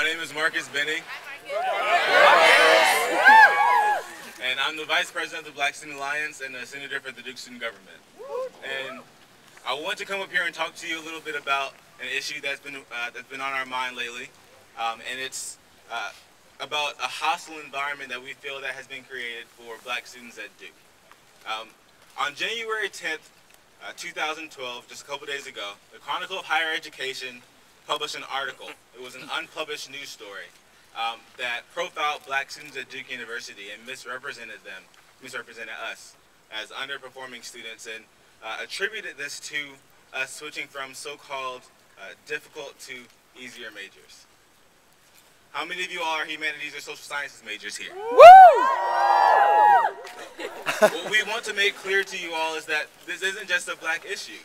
My name is Marcus Benny, and I'm the Vice President of the Black Student Alliance and a Senator for the Duke Student Government. And I want to come up here and talk to you a little bit about an issue that's been on our mind lately, and it's about a hostile environment that we feel that has been created for Black students at Duke. On January 10th, 2012, just a couple days ago, the Chronicle of Higher Education published an article. It was an unpublished news story that profiled Black students at Duke University and misrepresented us as underperforming students, and attributed this to us switching from so-called difficult to easier majors. How many of you all are humanities or social sciences majors here? Woo! What we want to make clear to you all is that this isn't just a Black issue.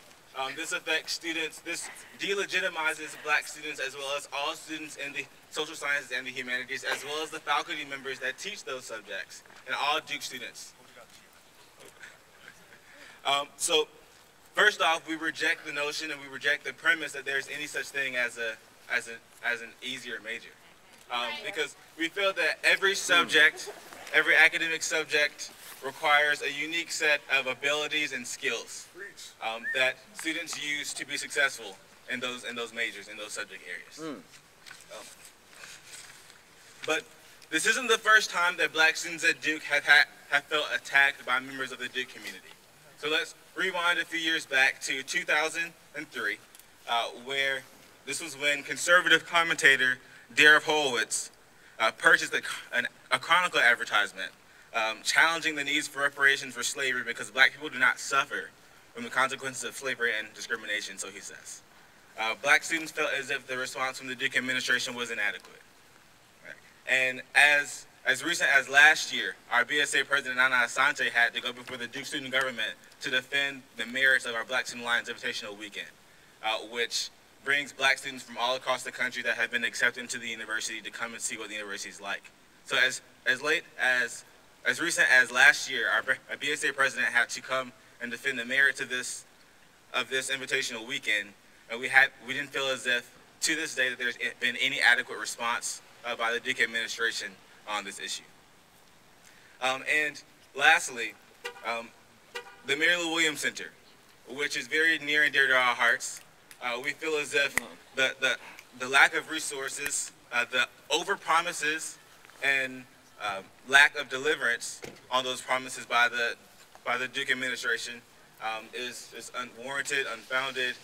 This affects students, this delegitimizes Black students as well as all students in the social sciences and the humanities, as well as the faculty members that teach those subjects, and all Duke students. So first off, we reject the notion and we reject the premise that there's any such thing as an easier major. Because we feel that every subject, every academic subject requires a unique set of abilities and skills that students use to be successful in those majors, in those subject areas. But this isn't the first time that Black students at Duke have felt attacked by members of the Duke community. So let's rewind a few years back to 2003, where this was when conservative commentator Derek Horowitz purchased a Chronicle advertisement challenging the needs for reparations for slavery because Black people do not suffer from the consequences of slavery and discrimination, so he says. Black students felt as if the response from the Duke administration was inadequate. And as recent as last year, our BSA President Nana Asante had to go before the Duke Student Government to defend the merits of our Black Student Alliance Invitational Weekend, which brings Black students from all across the country that have been accepted into the university to come and see what the university is like. So as recent as last year, our BSA President had to come and defend the merits of this invitational weekend, and we didn't feel as if, to this day, that there's been any adequate response by the Duke administration on this issue. And lastly, the Mary Lou Williams Center, which is very near and dear to our hearts. We feel as if the lack of resources, the over-promises, and lack of deliverance on those promises by the Duke administration is unwarranted, unfounded,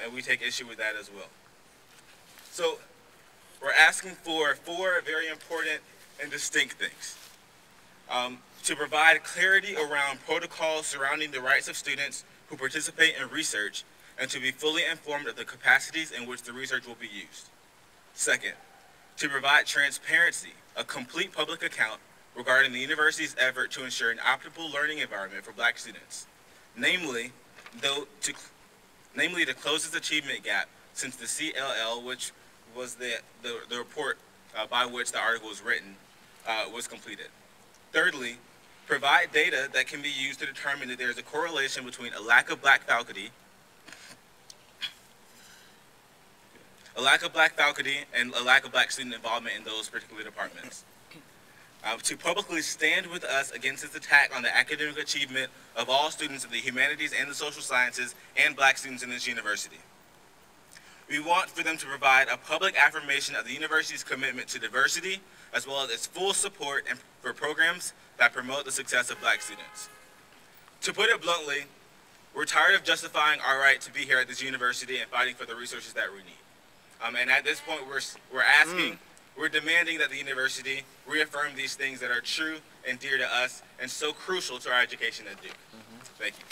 and we take issue with that as well. So we're asking for 4 very important and distinct things. To provide clarity around protocols surrounding the rights of students who participate in research and to be fully informed of the capacities in which the research will be used. Second, to provide transparency, a complete public account regarding the university's effort to ensure an optimal learning environment for Black students, namely to close its achievement gap since the CLL, which was the report by which the article was written, was completed. Thirdly, provide data that can be used to determine that there is a correlation between a lack of Black faculty and a lack of Black student involvement in those particular departments. To publicly stand with us against this attack on the academic achievement of all students in the humanities and the social sciences and Black students in this university. We want for them to provide a public affirmation of the university's commitment to diversity, as well as its full support for programs that promote the success of Black students. To put it bluntly, we're tired of justifying our right to be here at this university and fighting for the resources that we need. And at this point, we're demanding that the university reaffirm these things that are true and dear to us and so crucial to our education at Duke. Thank you.